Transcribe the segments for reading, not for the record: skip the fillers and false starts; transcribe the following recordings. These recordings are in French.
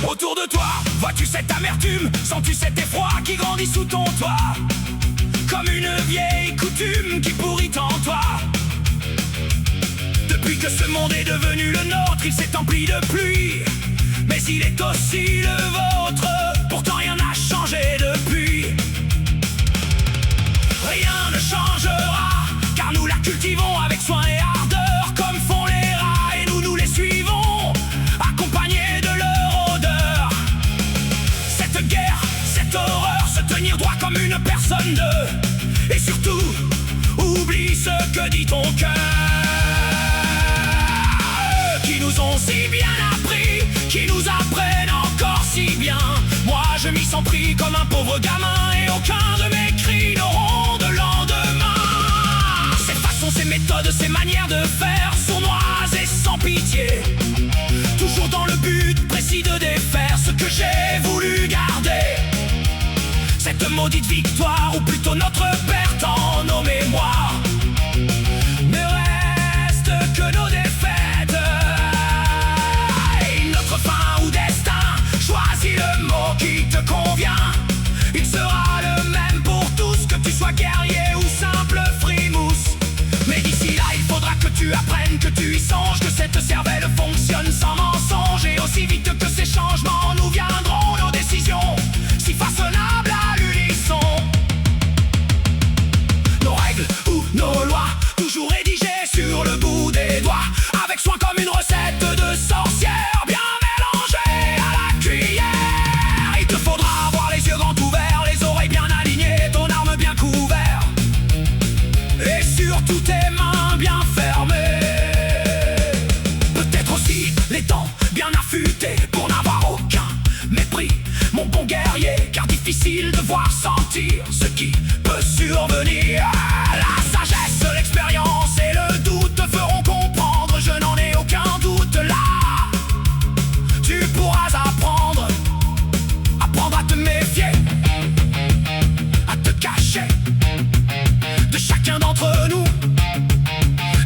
Autour de toi, vois-tu cette amertume? Sens-tu cet effroi qui grandit sous ton toit? Comme une vieille coutume qui pourrit en toi. Depuis que ce monde est devenu le nôtre, il s'est empli de pluie, mais il est aussi le vôtre. Pourtant rien n'a changé depuis. Rien ne changera, car nous la cultivons avec soin et ardeur, comme font les rats, et nous les suivons, accompagnés de leur odeur. Cette guerre, cette horreur, se tenir droit comme une personne de. Et surtout, oublie ce que dit ton cœur, qui nous ont si bien appris, qui nous apprennent encore si bien. Moi je m'y sens pris comme un pauvre gamin, et aucun de mes cris n'auront de lendemain. Ces façons, ces méthodes, ces manières de faire, sournoises et sans pitié, toujours dans le but précis de défaire ce que j'ai voulu garder. Cette maudite victoire, ou plutôt notre perte en nos mémoires, ne reste que nos défaites. Et notre fin ou destin, choisis le mot qui te convient. Il sera le même pour tous, que tu sois guerrier ou simple frimousse. Mais d'ici là, il faudra que tu apprennes, que tu y songes, que cette cervelle fonctionne sans mensonge. Et aussi vite que ces changements nous viendront, nos décisions si façonnables à l'unisson. Nos règles ou nos lois, toujours rédigées sur le bout des doigts, avec soin comme une recette de sorcière, bien mélangée à la cuillère. Il te faudra avoir les yeux grands ouverts, les oreilles bien alignées, ton arme bien couverte, et surtout tes mains bien fermées. Peut-être aussi les dents bien affûtées, pour n'avoir aucun mépris, mon bon guerrier, car difficile de voir sentir ce qui peut survenir. La sagesse, l'expérience et le doute te feront comprendre, je n'en ai aucun doute. Là, tu pourras apprendre à te méfier, à te cacher de chacun d'entre nous,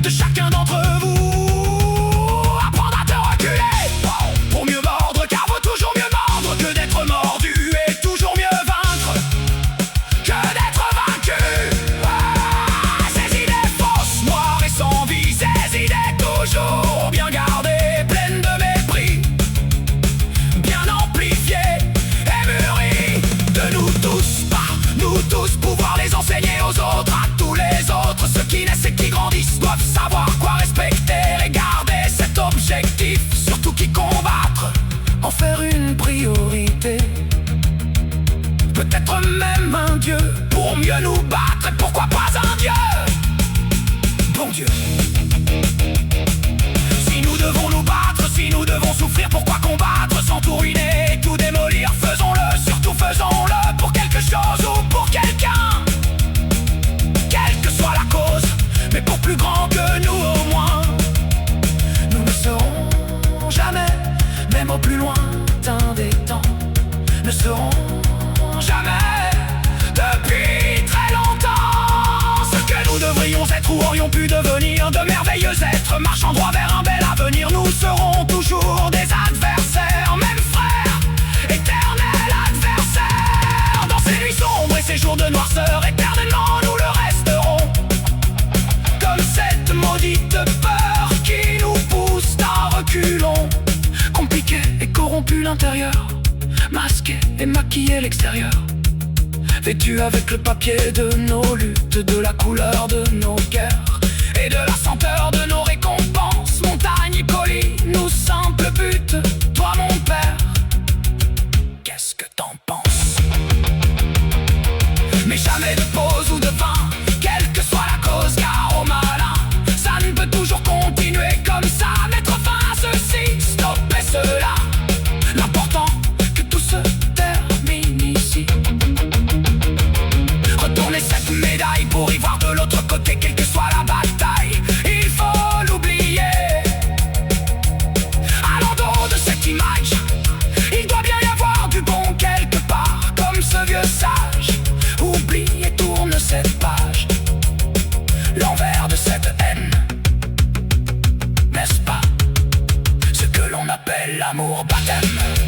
de chacun d'entre vous. Apprendre à te reculer pour mieux mordre, car vaut toujours mieux mordre que d'être mordu, et toujours mieux vaincre que d'être vaincu. Ces idées fausses, noires et sans vie, ces idées toujours bien gardées, pleines de mépris, bien amplifiées et mûries. De nous tous, par nous tous, pouvoir les enseigner aux autres, à tous les autres. Ceux qui naissent et qui grandissent doivent savoir quoi respecter et garder cet objectif, surtout qui combattre, en faire une priorité. Peut-être même un dieu pour mieux nous battre, et pourquoi pas un dieu, bon Dieu. Si nous devons nous battre, si nous devons souffrir, pourquoi combattre sans tout ruiner et tout démolir? Faisons-le, surtout faisons-le pour quelque chose ou pour quelqu'un, quelle que soit la cause, mais pour plus grand que nous au moins. Nous ne serons jamais, même au plus lointain des temps, ne serons jamais depuis très longtemps ce que nous devrions être ou aurions pu devenir, de merveilleux êtres marchant droit vers un bel avenir. Nous serons toujours des adversaires, même frères, éternels adversaires. Dans ces nuits sombres et ces jours de noirceur, éternellement nous le resterons, comme cette maudite peur qui nous pousse à reculons. Compliqué et corrompu l'intérieur, masqué et maquillé l'extérieur, vêtu avec le papier de nos luttes, de la couleur de nos guerres et de la senteur de nos récompenses. Montagne et collines, nous simples buts, toi mon père, qu'est-ce que t'en penses? Mais jamais de pause ou de fin, quelle que soit la cause, car au malin, ça ne peut toujours continuer comme ça. Mettre fin à ceci, stopper cela, l'important que tout se termine ici. Retourner cette médaille pour y voir de l'autre côté, quelle que soit la bataille. Il faut l'envers de cette haine. N'est-ce pas ce que l'on appelle l'amour baptême?